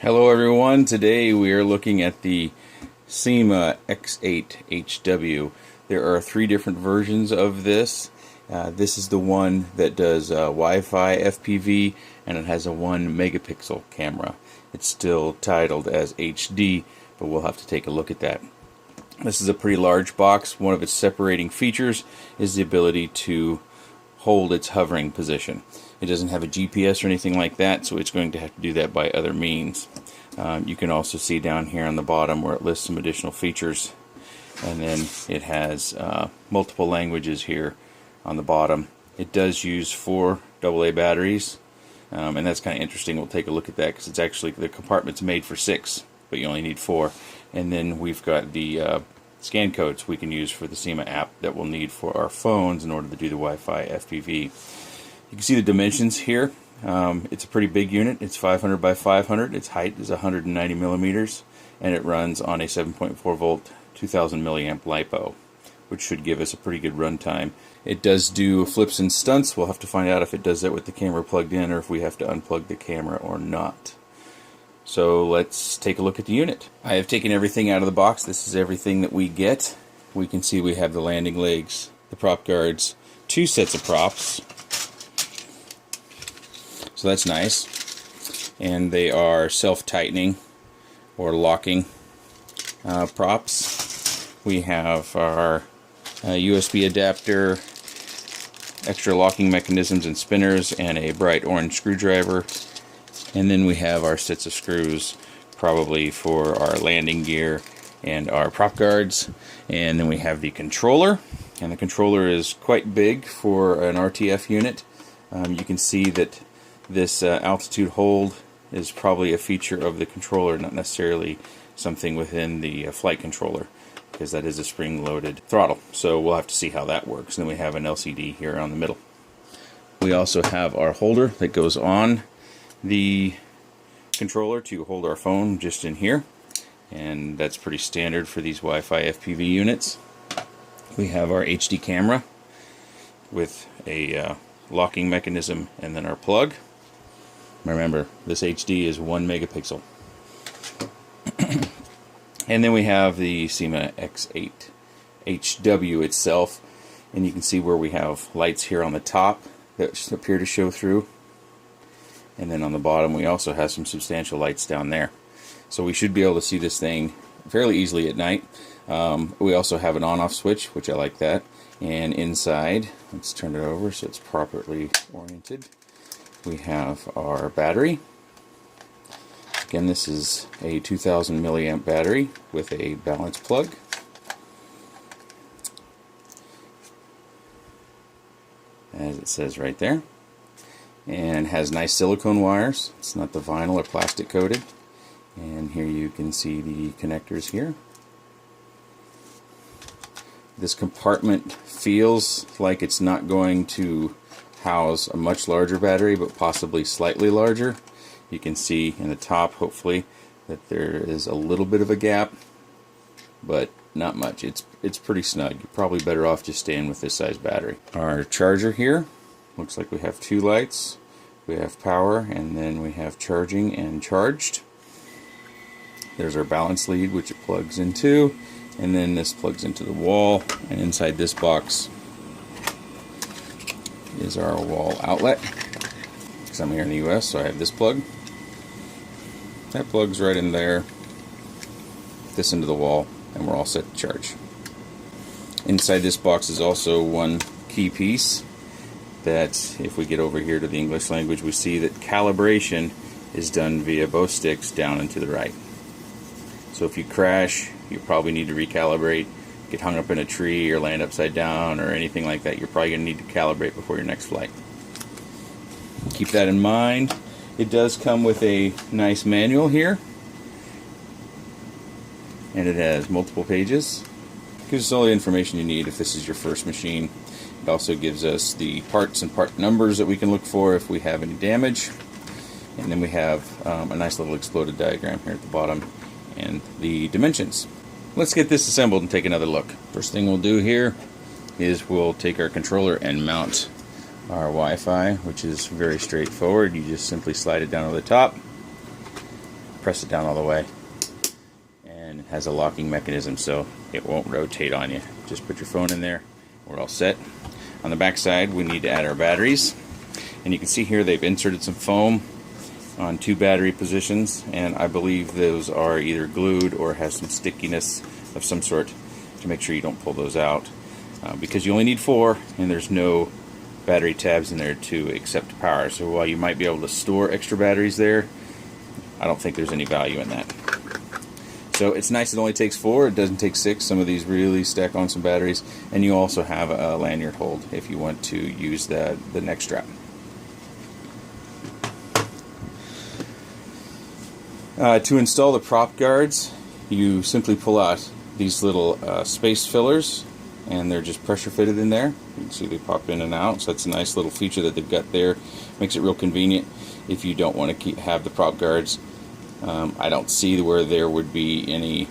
Hello everyone, today we are looking at the Syma X8HW. There are three different versions of this. This is the one that does Wi-Fi FPV, and it has a 1 megapixel camera. It's still titled as HD, but we'll have to take a look at that. This is a pretty large box. One of its separating features is the ability to hold its hovering position. It doesn't have a GPS or anything like that, so it's going to have to do that by other means. You can also see down here on the bottom where it lists some additional features, and then it has multiple languages here on the bottom. It does use 4 AA batteries, and that's kind of interesting. We'll take a look at that because it's actually, the compartment's made for 6, but you only need 4. And then we've got the scan codes we can use for the SEMA app that we'll need for our phones in order to do the Wi-Fi FPV. You can see the dimensions here. It's a pretty big unit. It's 500 by 500. Its height is 190 millimeters, and it runs on a 7.4 volt 2000 milliamp LiPo, which should give us a pretty good runtime. It does do flips and stunts. We'll have to find out if it does that with the camera plugged in or if we have to unplug the camera or not. So let's take a look at the unit. I have taken everything out of the box. This is everything that we get. We can see we have the landing legs, the prop guards, 2 sets of props. So that's nice. And they are self-tightening or locking props. We have our USB adapter, extra locking mechanisms and spinners, and a bright orange screwdriver. And then we have our sets of screws, probably for our landing gear and our prop guards. And then we have the controller, and the controller is quite big for an RTF unit. You can see that this altitude hold is probably a feature of the controller, not necessarily something within the flight controller, because that is a spring-loaded throttle. So we'll have to see how that works. And then we have an LCD here on the middle. We also have our holder that goes on the controller to hold our phone just in here, and that's pretty standard for these Wi-Fi FPV units. We have our HD camera with a locking mechanism, and then our plug. Remember, this HD is 1 megapixel. And then we have the Syma X8HW itself, and you can see where we have lights here on the top that appear to show through. And then on the bottom we also have some substantial lights down there. So we should be able to see this thing fairly easily at night. We also have an on-off switch, which I like that. And inside, let's turn it over so it's properly oriented. We have our battery. Again, this is a 2000 milliamp battery with a balance plug. As it says right there. And has nice silicone wires. It's not the vinyl or plastic coated. And here you can see the connectors here. This compartment feels like it's not going to house a much larger battery, but possibly slightly larger. You can see in the top, hopefully, that there is a little bit of a gap, but not much. It's pretty snug. You're probably better off just staying with this size battery. Our charger here, looks like we have 2 lights. We have power, and then we have charging and charged. There's our balance lead, which it plugs into, and then this plugs into the wall, and inside this box is our wall outlet. Because I'm here in the US, so I have this plug. That plugs right in there, this into the wall, and we're all set to charge. Inside this box is also one key piece that, if we get over here to the English language, we see that calibration is done via both sticks down and to the right. So if you crash, you probably need to recalibrate, get hung up in a tree or land upside down or anything like that. You're probably going to need to calibrate before your next flight. Keep that in mind. It does come with a nice manual here, and it has multiple pages. It gives us all the information you need if this is your first machine. It also gives us the parts and part numbers that we can look for if we have any damage. And then we have a nice little exploded diagram here at the bottom and the dimensions. Let's get this assembled and take another look. First thing we'll do here is we'll take our controller and mount our Wi-Fi, which is very straightforward. You just simply slide it down to the top, press it down all the way. And it has a locking mechanism so it won't rotate on you. Just put your phone in there. We're all set. On the back side we need to add our batteries. And you can see here they've inserted some foam on 2 battery positions, and I believe those are either glued or have some stickiness of some sort to make sure you don't pull those out. Because you only need 4 and there's no battery tabs in there to accept power. So while you might be able to store extra batteries there, I don't think there's any value in that. So it's nice it only takes 4, it doesn't take 6. Some of these really stack on some batteries, and you also have a lanyard hold if you want to use the neck strap. To install the prop guards, you simply pull out these little space fillers, and they're just pressure fitted in there. You can see they pop in and out, so that's a nice little feature that they've got there. Makes it real convenient if you don't want to have the prop guards. I don't see where there would be any.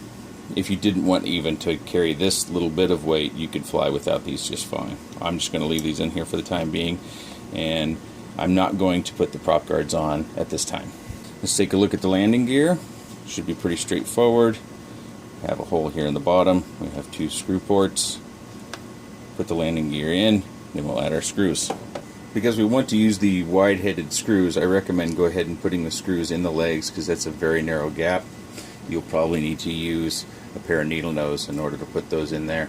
If you didn't want even to carry this little bit of weight, you could fly without these just fine. I'm just going to leave these in here for the time being, and I'm not going to put the prop guards on at this time. Let's take a look at the landing gear. Should be pretty straightforward. We have a hole here in the bottom. We have 2 screw ports. Put the landing gear in, then we'll add our screws. Because we want to use the wide-headed screws, I recommend go ahead and putting the screws in the legs because that's a very narrow gap. You'll probably need to use a pair of needle nose in order to put those in there,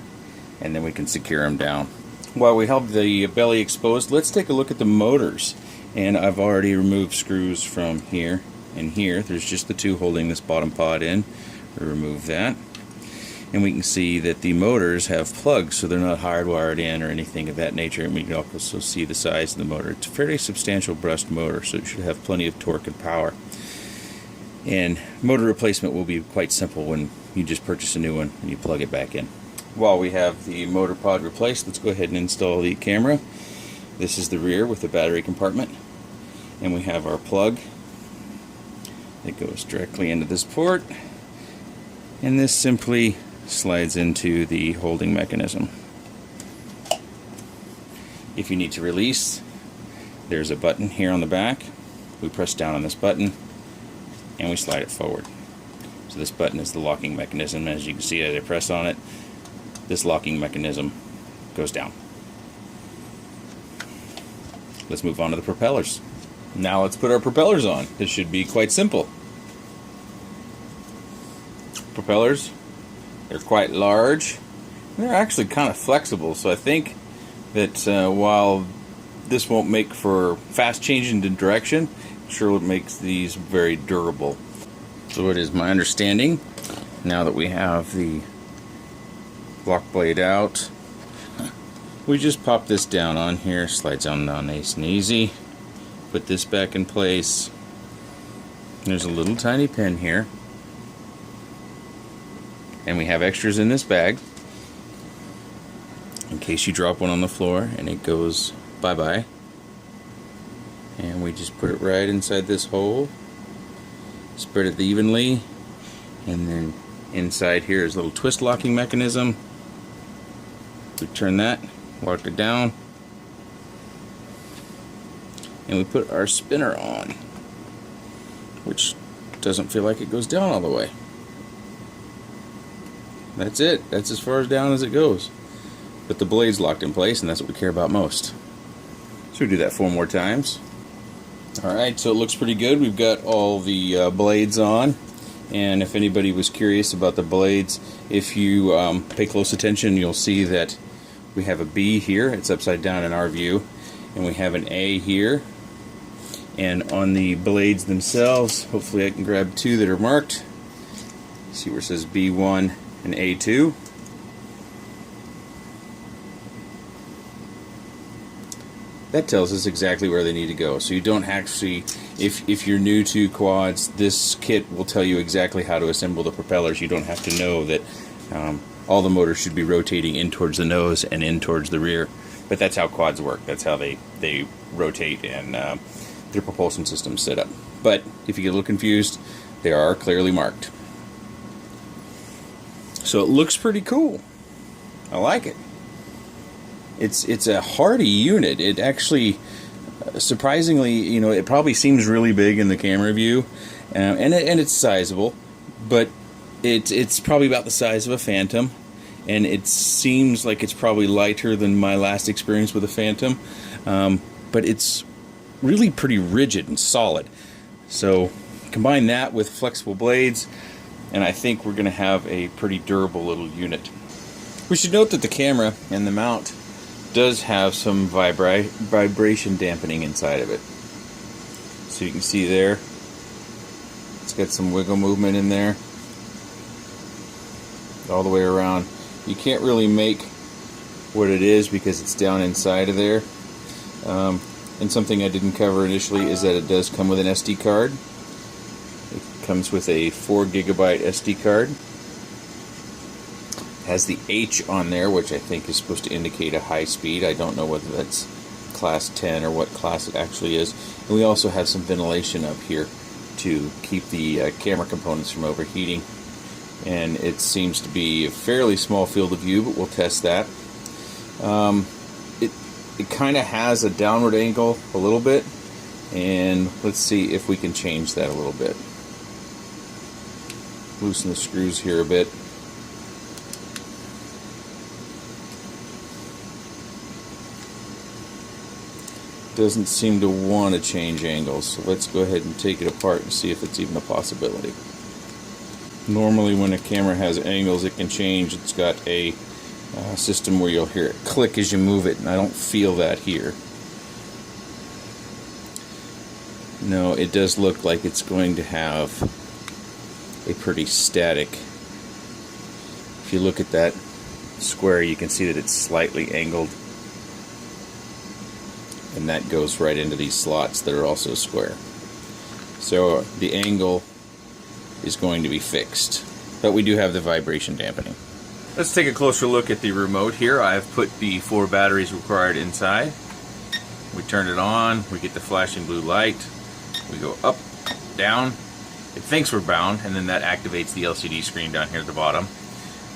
and then we can secure them down. While we have the belly exposed, let's take a look at the motors. And I've already removed screws from here and here. There's just the 2 holding this bottom pod in. We remove that, and we can see that the motors have plugs, so they're not hardwired in or anything of that nature. And we can also see the size of the motor. It's a fairly substantial brushed motor, so it should have plenty of torque and power. And motor replacement will be quite simple when you just purchase a new one and you plug it back in. While we have the motor pod replaced, let's go ahead and install the camera. This is the rear with the battery compartment, and we have our plug. It goes directly into this port, and this simply slides into the holding mechanism. If you need to release, there's a button here on the back. We press down on this button and we slide it forward. So this button is the locking mechanism. As you can see, as I press on it, this locking mechanism goes down. Let's move on to the propellers. Now let's put our propellers on. This should be quite simple. Propellers, they're quite large. They're actually kind of flexible, so I think that while this won't make for fast changing to direction, it sure makes these very durable. So it is my understanding, now that we have the block blade out, we just pop this down on here, slides on nice and easy. Put this back in place. There's a little tiny pin here, and we have extras in this bag in case you drop one on the floor and it goes bye-bye. And we just put it right inside this hole, spread it evenly, and then inside here is a little twist locking mechanism. We turn that, lock it down, and we put our spinner on, which doesn't feel like it goes down all the way. That's it. That's as far as down as it goes. But the blade's locked in place, and that's what we care about most. So we do that 4 more times. Alright, so it looks pretty good. We've got all the blades on, and if anybody was curious about the blades, if you pay close attention, you'll see that we have a B here. It's upside down in our view, and we have an A here. And on the blades themselves, hopefully I can grab 2 that are marked. See where it says B1 and A2. That tells us exactly where they need to go. So you don't actually, if you're new to quads, this kit will tell you exactly how to assemble the propellers. You don't have to know that all the motors should be rotating in towards the nose and in towards the rear. But that's how quads work. That's how they rotate, and their propulsion system's set up. But if you get a little confused, they are clearly marked. So it looks pretty cool. I like it. It's a hardy unit. It actually, surprisingly, you know, it probably seems really big in the camera view, and it's sizable, but it's probably about the size of a Phantom, and it seems like it's probably lighter than my last experience with a Phantom, but it's really pretty rigid and solid. So combine that with flexible blades, and I think we're going to have a pretty durable little unit. We should note that the camera and the mount does have some vibration dampening inside of it. So you can see there, it's got some wiggle movement in there all the way around. You can't really make what it is because it's down inside of there. And something I didn't cover initially is that it does come with an SD card. It comes with a 4 GB SD card. It has the H on there, which I think is supposed to indicate a high speed. I don't know whether that's class 10 or what class it actually is. And we also have some ventilation up here to keep the camera components from overheating. And it seems to be a fairly small field of view, but we'll test that. It kind of has a downward angle a little bit, and let's see if we can change that a little bit. Loosen the screws here a bit. Doesn't seem to want to change angles, so let's go ahead and take it apart and see if it's even a possibility. Normally when a camera has angles it can change. It's got a system where you'll hear it click as you move it, and I don't feel that here. No, it does look like it's going to have a pretty static. If you look at that square, you can see that it's slightly angled, and that goes right into these slots that are also square. So the angle is going to be fixed, but we do have the vibration dampening. Let's take a closer look at the remote here. I've put the 4 batteries required inside. We turn it on, we get the flashing blue light, we go up, down, it thinks we're bound, and then that activates the LCD screen down here at the bottom.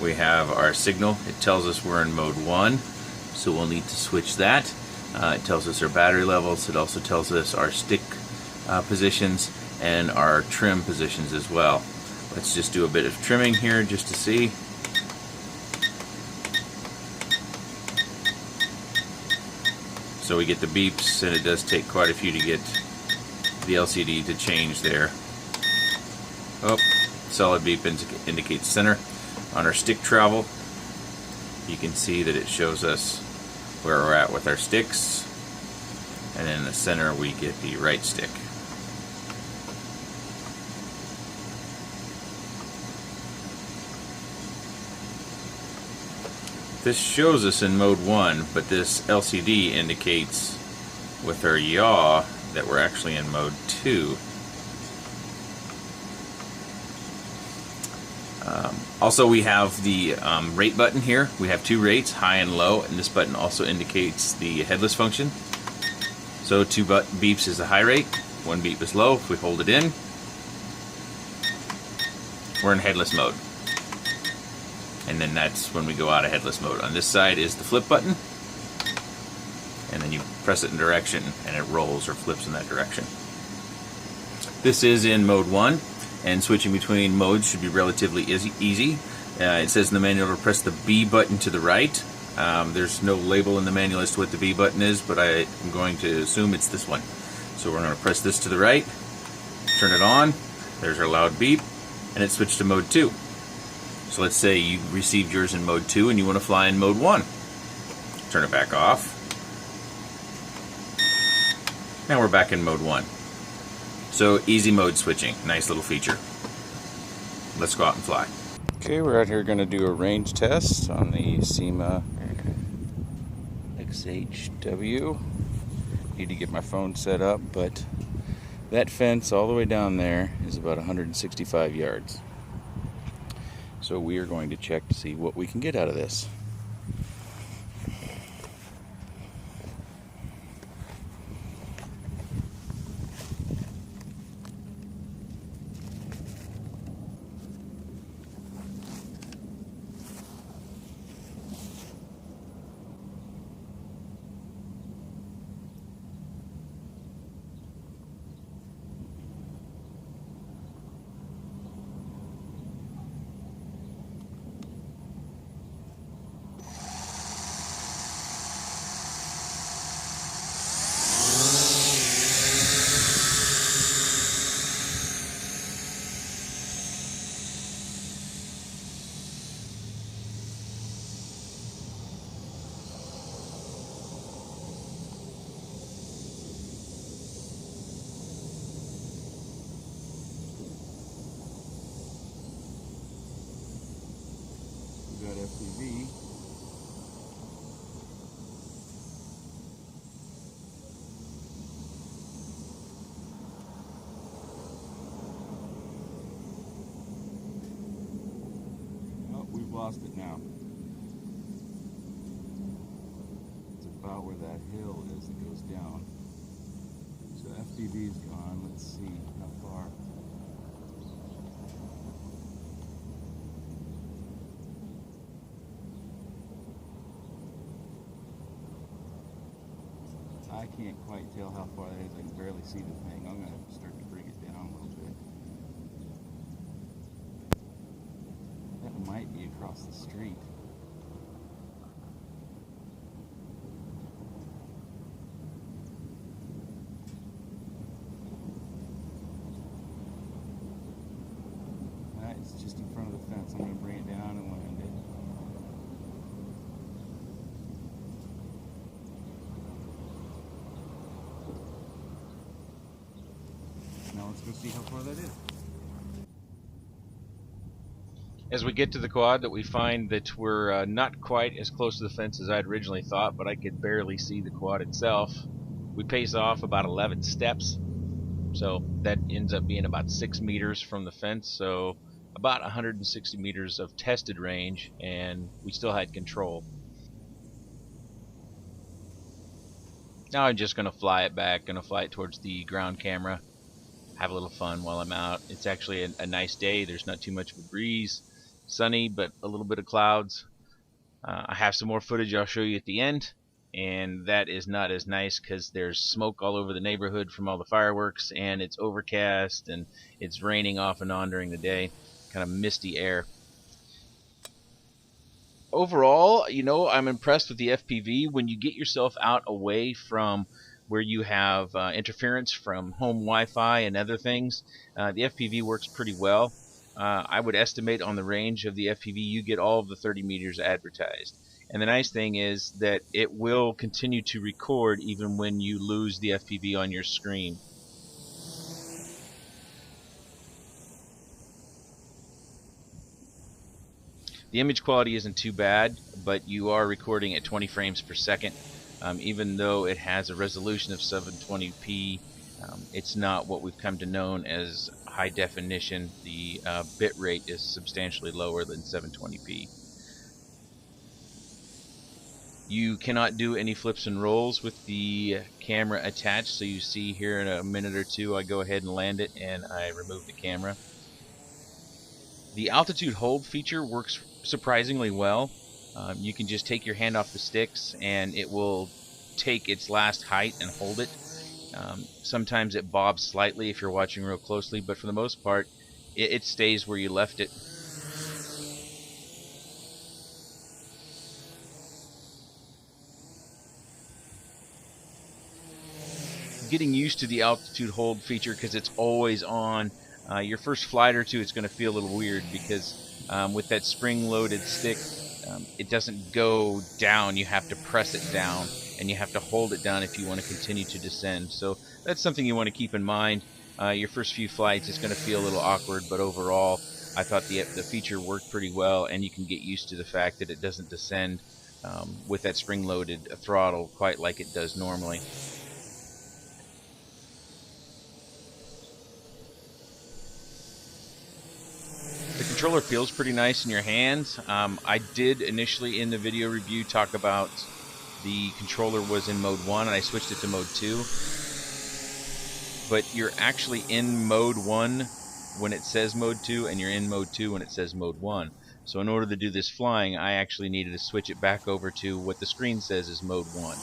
We have our signal. It tells us we're in mode 1, so we'll need to switch that. It tells us our battery levels. It also tells us our stick positions and our trim positions as well. Let's just do a bit of trimming here just to see. So we get the beeps, and it does take quite a few to get the LCD to change there. Oh, solid beep indicates center. On our stick travel, you can see that it shows us where we're at with our sticks, and in the center we get the right stick. This shows us in mode 1, but this LCD indicates with our yaw that we're actually in mode 2. Also, we have the rate button here. We have 2 rates, high and low, and this button also indicates the headless function. So 2 beeps is the high rate, 1 beep is low. If we hold it in, we're in headless mode. And then that's when we go out of headless mode. On this side is the flip button, and then you press it in direction and it rolls or flips in that direction. This is in mode 1, and switching between modes should be relatively easy. It says in the manual to press the B button to the right. There's no label in the manual as to what the B button is, but I'm going to assume it's this one. So we're going to press this to the right, turn it on, there's our loud beep, and it switched to mode 2. So let's say you received yours in mode 2 and you want to fly in mode 1. Turn it back off. Now we're back in mode 1. So easy mode switching, nice little feature. Let's go out and fly. Okay, we're out here going to do a range test on the Syma X8HW. Need to get my phone set up, but that fence all the way down there is about 165 yards. So we are going to check to see what we can get out of this. lost it now. It's about where that hill is that goes down. So FPV is gone. Let's see how far. I can't quite tell how far that is. I can barely see the thing. I'm going to start to bring it down a little bit. That might be across the street. It's just in front of the fence. I'm going to bring it down and land it. Now let's go see how far that is. As we get to the quad, that we find that we're not quite as close to the fence as I'd originally thought, but I could barely see the quad itself. We pace off about 11 steps, so that ends up being about 6 meters from the fence, so about 160 meters of tested range, and we still had control. Now I'm just going to fly it back, going to fly it towards the ground camera, have a little fun while I'm out. It's actually a nice day. There's not too much of a breeze, sunny, but a little bit of clouds. I have some more footage I'll show you at the end, and that is not as nice because there's smoke all over the neighborhood from all the fireworks, and it's overcast, and it's raining off and on during the day. Kind of misty air. Overall, you know, I'm impressed with the FPV. When you get yourself out away from where you have interference from home Wi-Fi and other things, the FPV works pretty well. I would estimate on the range of the FPV you get all of the 30 meters advertised. And the nice thing is that it will continue to record even when you lose the FPV on your screen. The image quality isn't too bad, but you are recording at 20 frames per second. Even though it has a resolution of 720p, it's not what we've come to know as high definition. The bit rate is substantially lower than 720p. You cannot do any flips and rolls with the camera attached, so you see here in a minute or two I go ahead and land it and I remove the camera. The altitude hold feature works surprisingly well. You can just take your hand off the sticks and it will take its last height and hold it. Sometimes it bobs slightly if you're watching real closely, but for the most part it stays where you left it. Getting used to the altitude hold feature because it's always on. Your first flight or two, it's going to feel a little weird because with that spring-loaded stick, it doesn't go down. You have to press it down, and you have to hold it down if you want to continue to descend. So that's something you want to keep in mind. Your first few flights, it's going to feel a little awkward, but overall, I thought the feature worked pretty well, and you can get used to the fact that it doesn't descend with that spring-loaded throttle quite like it does normally. The controller feels pretty nice in your hands. I did initially in the video review talk about the controller was in mode 1 and I switched it to mode 2. But you're actually in mode 1 when it says mode 2 and you're in mode 2 when it says mode 1. So in order to do this flying, I actually needed to switch it back over to what the screen says is mode 1.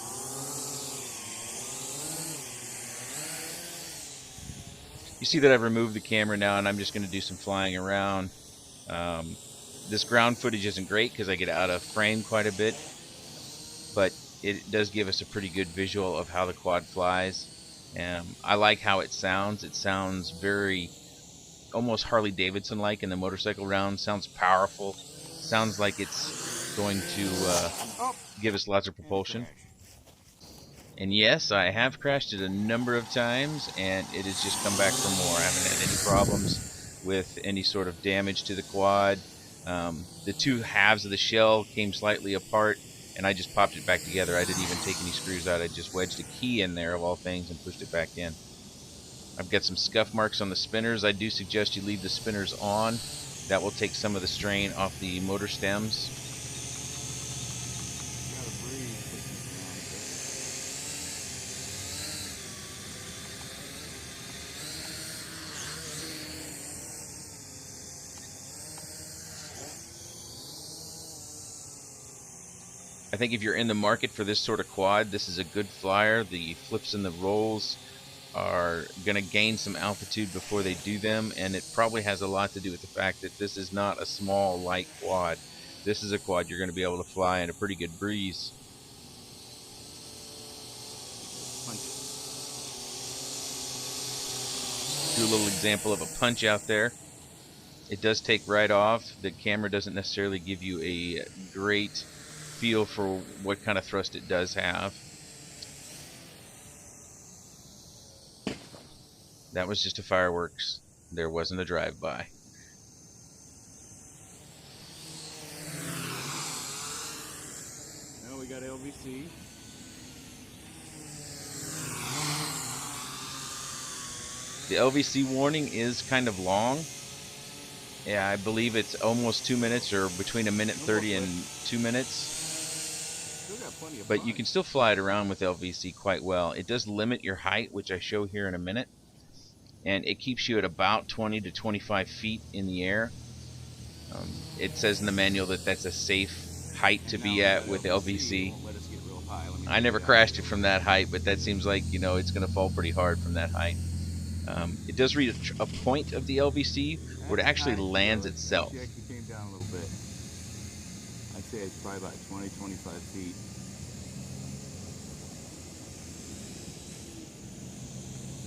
You see that I've removed the camera now and I'm just going to do some flying around. This ground footage isn't great because I get out of frame quite a bit, but it does give us a pretty good visual of how the quad flies. I like how it sounds. It sounds very almost Harley Davidson like in the motorcycle round. Sounds powerful. Sounds like it's going to give us lots of propulsion. And yes, I have crashed it a number of times and it has just come back for more. I haven't had any problems with any sort of damage to the quad. The two halves of the shell came slightly apart and I just popped it back together. I didn't even take any screws out. I just wedged a key in there of all things and pushed it back in. I've got some scuff marks on the spinners. I do suggest you leave the spinners on That will take some of the strain off the motor stems. I think if you're in the market for this sort of quad, this is a good flyer. The flips and the rolls are going to gain some altitude before they do them, and it probably has a lot to do with the fact that this is not a small, light quad. This is a quad you're going to be able to fly in a pretty good breeze. Do a little example of a punch out there. It does take right off. The camera doesn't necessarily give you a great feel for what kind of thrust it does have. That was just a fireworks. There wasn't a drive-by. Now we got LVC. The LVC warning is kind of long. Yeah, I believe it's almost 2 minutes, or between 1:30 and 2 minutes. But you can still fly it around with LVC quite well. It does limit your height, which I show here in a minute. And it keeps you at about 20 to 25 feet in the air. It says in the manual that that's a safe height to be at with LVC. I never crashed it from that height, but that seems like, you know, it's going to fall pretty hard from that height. It does reach a point of the LVC where it actually lands itself. It actually came down a little bit. I'd say it's probably about 20, 25 feet.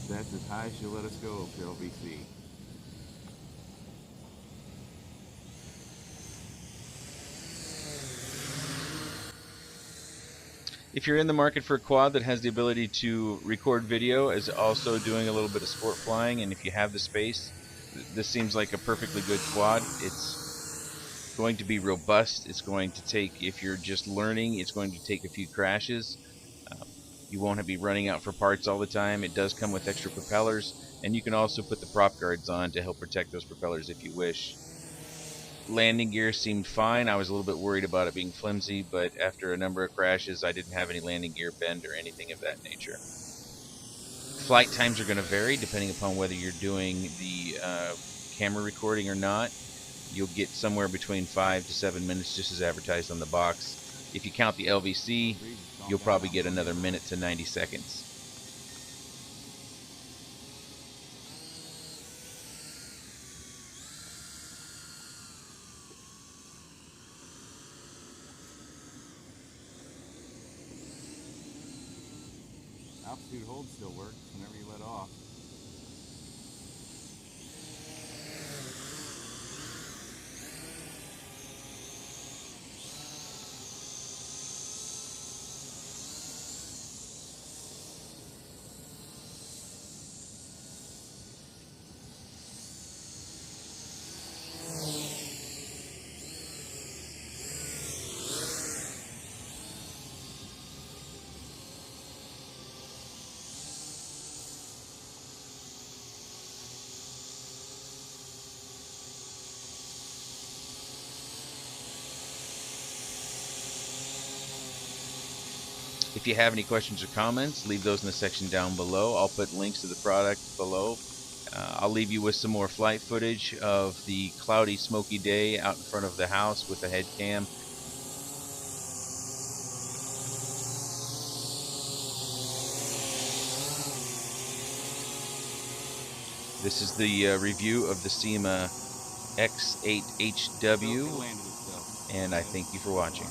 That's as high as she'll let us go for LVC. If you're in the market for a quad that has the ability to record video as also doing a little bit of sport flying, and if you have the space, this seems like a perfectly good quad. It's going to be robust. It's going to take, if you're just learning, it's going to take a few crashes. You won't be running out for parts all the time. It does come with extra propellers, and you can also put the prop guards on to help protect those propellers if you wish. Landing gear seemed fine. I was a little bit worried about it being flimsy, but after a number of crashes, I didn't have any landing gear bend or anything of that nature. Flight times are going to vary depending upon whether you're doing the camera recording or not. You'll get somewhere between 5 to 7 minutes, just as advertised on the box. If you count the LVC, you'll probably get another minute to 90 seconds. Altitude hold still works whenever you let off. If you have any questions or comments, leave those in the section down below. I'll put links to the product below. I'll leave you with some more flight footage of the cloudy, smoky day out in front of the house with the head cam. This is the review of the Syma X8HW, and I thank you for watching.